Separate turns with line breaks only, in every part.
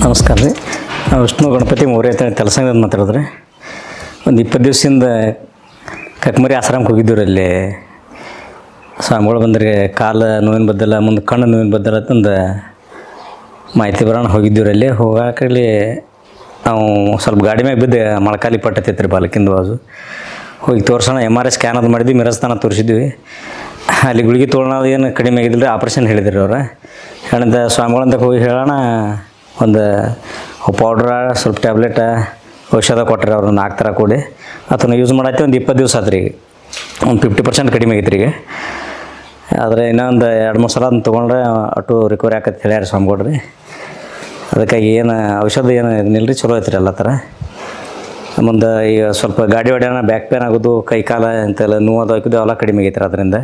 ನಮಸ್ಕಾರ ರೀ. ನಾವು ವಿಷ್ಣು ಗಣಪತಿ ಮೌರ್ಯ ಅಂತ ಕೆಲಸಂಗದ ಮಾತಾಡಿದ್ರಿ. ಒಂದು 20 ದಿವಸದಿಂದ ಕಕ್ಮರಿ ಆಶ್ರಮಕ್ಕೆ ಹೋಗಿದ್ದೀವಿ. ಅಲ್ಲಿ ಸ್ವಾಮಿಗಳು ಬಂದರೆ ಕಾಲು ನೋವಿನ ಬದ್ದಲ್ಲ, ಮುಂದೆ ಕಣ್ಣು ನೋವಿನ ಬದ್ದಲ್ಲ ಅಂತಂದು ಮಾಹಿತಿ ಬರೋಣ ಹೋಗಿದ್ದೀವಿ. ಅಲ್ಲಿ ಹೋಗಾಕಲ್ಲಿ ನಾವು ಸ್ವಲ್ಪ ಗಾಡಿ ಮ್ಯಾಗ ಬಿದ್ದು ಮೊಳಕಾಲಿ ಪಟ್ಟೈತಿ ರೀ ಬಾಲಕಿಂದು ಬಾಜು. ಹೋಗಿ ತೋರ್ಸೋಣ, MRI ಸ್ಕ್ಯಾನ್ ಅದು ಮಾಡಿದ್ವಿ, ಮಿರಸ್ತಾನ ತೋರಿಸಿದ್ವಿ. ಅಲ್ಲಿ ಗುಳಿಗೆ ತೊಗೊಳೋದು ಏನು ಕಡಿಮೆ ಆಗಿದ್ದಿಲ್ಲ ರೀ, ಆಪ್ರೇಷನ್ ಹೇಳಿದ್ರಿ ಅವ್ರು. ಹೇಳಿದ ಸ್ವಾಮಿಗಳಂತ ಹೋಗಿ ಹೇಳೋಣ, ಒಂದು ಪೌಡ್ರ ಸ್ವಲ್ಪ ಟ್ಯಾಬ್ಲೆಟ ಔಷಧ ಕೊಟ್ಟರೆ ಅವ್ರು 4 ಥರ ಕೂಡಿ ಅದನ್ನು ಯೂಸ್ ಮಾಡತ್ತಿ. ಒಂದು 20 ದಿವಸ ಆತ್ರಿ. ಈಗ ಒಂದು 50% ಕಡಿಮೆ ಆಗೈತೆ ರೀ. ಈಗ ಆದರೆ ಇನ್ನೊಂದು 2-3 ಸಲ ಅದನ್ನು ತೊಗೊಂಡ್ರೆ ಅಷ್ಟು ರಿಕವರಿ ಆಕತ್ತೆ ಹೇಳ್ಯಾರ ಸ್ವಾಮಿಗಳು ರೀ. ಅದಕ್ಕಾಗಿ ಏನು ಔಷಧ ಏನು ಇದನ್ನಿಲ್ಲ ರೀ, ಚಲೋ ಐತ್ರಿ ಎಲ್ಲ ಥರ. ಮುಂದೆ ಈಗ ಸ್ವಲ್ಪ ಗಾಡಿ ಹೊಡ್ಯಾನ ಬ್ಯಾಕ್ ಪೇನ್ ಆಗೋದು, ಕೈ ಕಾಲ ಇಂತೆಲ್ಲ ನೋವು ಅದು ಹಾಕಿದ್ದು ಎಲ್ಲ ಕಡಿಮೆ ಆಗೈತೆ ರೀ. ಅದರಿಂದ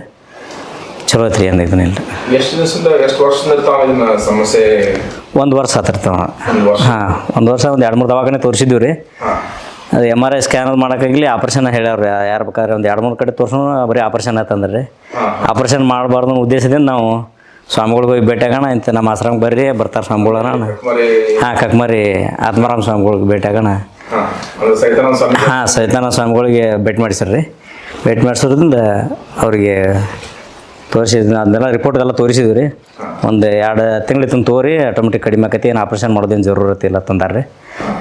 ಚಲೋ ಐತ್ರಿ, ಏನು ಇದನ್ನಿಲ್ಲ.
ಎಷ್ಟು ವರ್ಷದಿಂದ ಸಮಸ್ಯೆ?
1 ವರ್ಷ ಆತಿರ್ತಾವ. ಹಾಂ, 1 ವರ್ಷ ಒಂದು 2-3 ದವಾಖಾನೆ ತೋರಿಸಿದ್ದೀವಿ ರೀ. ಅದು MRI ಸ್ಕ್ಯಾನ್ ಅದು ಮಾಡೋಕ್ಕಾಗಲಿ ಆಪ್ರೇಷನ್ ಹೇಳ್ಯಾವ್ರಿ. ಯಾರು ಬೇಕಾದ್ರೆ ಒಂದು 2-3 ಕಡೆ ತೋರ್ಸೋಣ, ಬರೀ ಆಪ್ರೇಷನ್ ಆಯ್ತಂದ್ರೆ ರೀ. ಆಪ್ರೇಷನ್ ಮಾಡಬಾರ್ದು ಅನ್ನೋ ಉದ್ದೇಶದಿಂದ ನಾವು ಸ್ವಾಮಿಗಳಿಗೆ ಹೋಗಿ ಭೇಟಿ ಆಗೋಣ, ಇಂಥ ನಮ್ಮ ಆಶ್ರಮಕ್ಕೆ ಬರ್ರಿ, ಬರ್ತಾರೆ ಸ್ವಾಮಿಗಳು. ಹಾಂ, ಕಕ್ಮರಿ ಆತ್ಮಾರಾಮ್ ಸ್ವಾಮಿಗಳಿಗೆ ಭೇಟಿ ಆಗೋಣ. ಹಾಂ, ಸೈತಾನ ಸ್ವಾಮಿಗಳಿಗೆ ಭೇಟಿ ಮಾಡಿಸ್ರಿ. ಭೇಟಿ ಮಾಡಿಸೋದ್ರಿಂದ ಅವ್ರಿಗೆ ತೋರಿಸಿದ್ವಿ, ಅದನ್ನೆಲ್ಲ ರಿಪೋರ್ಟ್ಗೆಲ್ಲ ತೋರಿಸಿದ್ವಿ ರೀ. ಒಂದು 2 ತಿಂಗಳು ತೋರಿ ಆಟೋಮೆಟಿಕ್ ಕಡಿಮೆ ಆಕೈತಿ, ಏನು ಆಪ್ರೇಷನ್ ಮಾಡೋದೇನು ಜರೂರತಿ ಇಲ್ಲ ತಂದಾರೆ.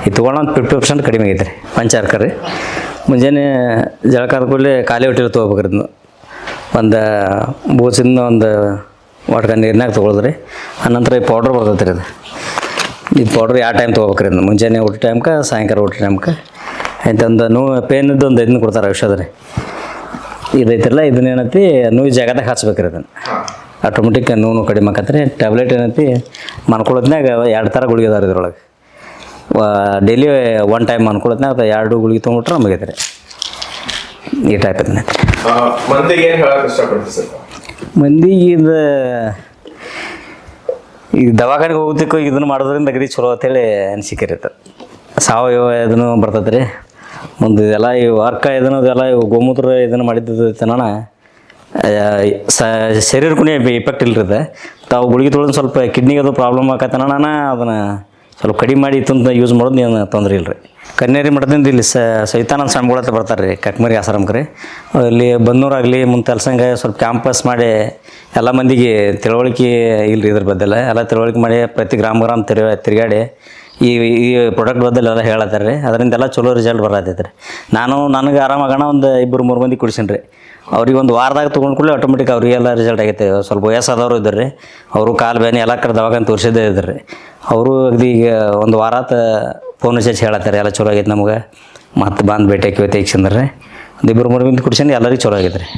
ಇದು ತೊಗೊಂಡು ಒಂದು 50% ಕಡಿಮೆ ಆಗೈತೆ ರೀ. ಪಂಚಾರ್ಕ ರೀ. ಮುಂಜಾನೆ ಜಳಕಾದ ಕೂಡಲೇ ಖಾಲಿ ಹೊಟ್ಟೆಲಿ ತೊಗೋಬೇಕ್ರಿ. ಇದನ್ನು ಒಂದು ಬೂಸಿಂದ ಒಂದು ವಾಟ್ಕ ನೀರಿನಾಗ ತೊಗೊಳದ್ರಿ. ಆನಂತರ ಈ ಪೌಡ್ರ್ ಬರ್ತೈತೆ ರೀ. ಇದು ಪೌಡ್ರ್ ಯಾವ ಟೈಮ್ ತೊಗೋಬೇಕ್ರಿ. ಇದನ್ನು ಮುಂಜಾನೆ ಊಟ ಟೈಮ್ಗೆ, ಸಾಯಂಕಾಲ ಊಟ ಟೈಮ್ಗೆ. ಆಯ್ತಂದು ನೋವು ಪೇನಿದ್ದು ಒಂದು 5 ಕೊಡ್ತಾರೆ ಔಷಧ ರೀ. ಇದೈತಿರಲ್ಲ, ಇದನ್ನ ಏನೈತಿ ನೋವು ಜಾಗದಾಗ ಹಚ್ಬೇಕ್ರಿ. ಅದನ್ನು ಆಟೋಮೆಟಿಕ್ ನೋವು ಕಡಿಮೆ ಆಕತ್ರಿ. ಟ್ಯಾಬ್ಲೆಟ್ ಏನೈತಿ ಮನ್ಕೊಳತ್ನಾಗ 2 ಥರ ಗುಳಿಗೆ ಅದಾರ ಇದ್ರೊಳಗೆ. ಡೈಲಿ 1 ಟೈಮ್ ಮನ್ಕೊಳತ್ನಾಗ ಅದು 2 ಗುಳಿಗೆ ತೊಗೊಂಬಿಟ್ರೆ ನಮಗೈತೆ ರೀ. ಈ ಟೈಪ್ ಐತಿ. ಮಂದಿಗೆ ಇದು ದವಾಖಾನೆಗೆ ಹೋಗೋದಕ್ಕೂ ಇದನ್ನು ಮಾಡೋದ್ರಿಂದ ಅಗದಿ ಚಲೋ ಅಂತೇಳಿ ಅನಿಸಿಕೆ ರೀ. ಸಾವಯವ ಇದನ್ನು ಬರ್ತೈತೆ ರೀ. ಮುಂದೆ ಇದೆಲ್ಲ ಈ ವರ್ಕ ಇದೆಲ್ಲ ಗೋಮೂತ್ರ ಇದನ್ನು ಮಾಡಿದ್ದು ತನಣ ಶರೀರಕ್ಕೂ ಇಫೆಕ್ಟ್ ಇಲ್ಲರದ. ತಾವು ಗುಳಿಗೆ ತೊಳೆದು ಸ್ವಲ್ಪ ಕಿಡ್ನಿಗೆ ಅದು ಪ್ರಾಬ್ಲಮ್ ಆಕತ್ತನ ಅದನ್ನು ಸ್ವಲ್ಪ ಕಡಿಮೆ ಮಾಡಿ ತಂದು ಯೂಸ್ ಮಾಡೋದು ಏನು ತೊಂದರೆ ಇಲ್ಲ ರೀ. ಕನ್ನೇರಿ ಮಠದಿಂದ ಇಲ್ಲಿ ಸೈತಾನಂದ ಸ್ವಾಮಿಗಳ ಹತ್ರ ಬರ್ತಾರೆ ರೀ, ಕಕ್ಮರಿ ಆಶ್ರಮಕ್ಕೆ ರೀ. ಅಲ್ಲಿ ಬನ್ನೂರಾಗಲಿ ಮುಂದೆ ಕೆಲಸಂಗೆ ಸ್ವಲ್ಪ ಕ್ಯಾಂಪಸ್ ಮಾಡಿ ಎಲ್ಲ ಮಂದಿಗೆ ತಿಳುವಳಿಕೆ ಇಲ್ಲ ರೀ. ಇದ್ರ ಬದ್ದೆಲ್ಲ ಎಲ್ಲ ತಿಳುವಳಿಕೆ ಮಾಡಿ ಪ್ರತಿ ಗ್ರಾಮ ತಿರುಗಾಡಿ ಈ ಪ್ರಾಡಕ್ಟ್ ಬದಲು ಎಲ್ಲ ಹೇಳತ್ತಾರೆ ರೀ. ಅದರಿಂದೆಲ್ಲ ಚಲೋ ರಿಸಲ್ಟ್ ಬರತೈತೆ ರೀ. ನನಗೆ ಆರಾಮಾಗೋಣ ಒಂದು 2-3 ಮಂದಿ ಕುಡಿಸೀನಿ ರೀ. ಅವ್ರಿಗೆ ಒಂದು ವಾರದಾಗ ತೊಗೊಂಡು ಕೂಡಲೇ ಆಟೋಮೆಟಿಕ್ ಅವ್ರಿಗೆಲ್ಲ ರಿಸಲ್ಟ್ ಆಗೈತೆ. ಸ್ವಲ್ಪ ವಯಸ್ಸಾದವರು ಇದ್ದಾರೆ ರೀ, ಅವರು ಕಾಲು ಬೇನೆ ಎಲ್ಲ ಕಡೆ ದವಾಖಾನೆ ತೋರಿಸಿದ್ದೇ ಇದ್ದಾರೆ ರೀ. ಅವರು ಅಗದಿ ಈಗ 1 ವಾರ ಫೋನ್ ಹಚ್ಚಿ ಹೇಳತ್ತಾರೆ ಎಲ್ಲ ಚಲೋ ಆಗೈತೆ ನಮ್ಗೆ. ಮತ್ತು ಬಂದು ಭೇಟಿ ಹಾಕಿ ತೆಗಿಸಂದ್ರೆ ರೀ. ಒಂದು 2-3 ಮಂದಿ ಕುಡಿಸೀನಿ, ಎಲ್ಲರಿಗೂ ಚಲೋ ಆಗೈತೆ ರೀ.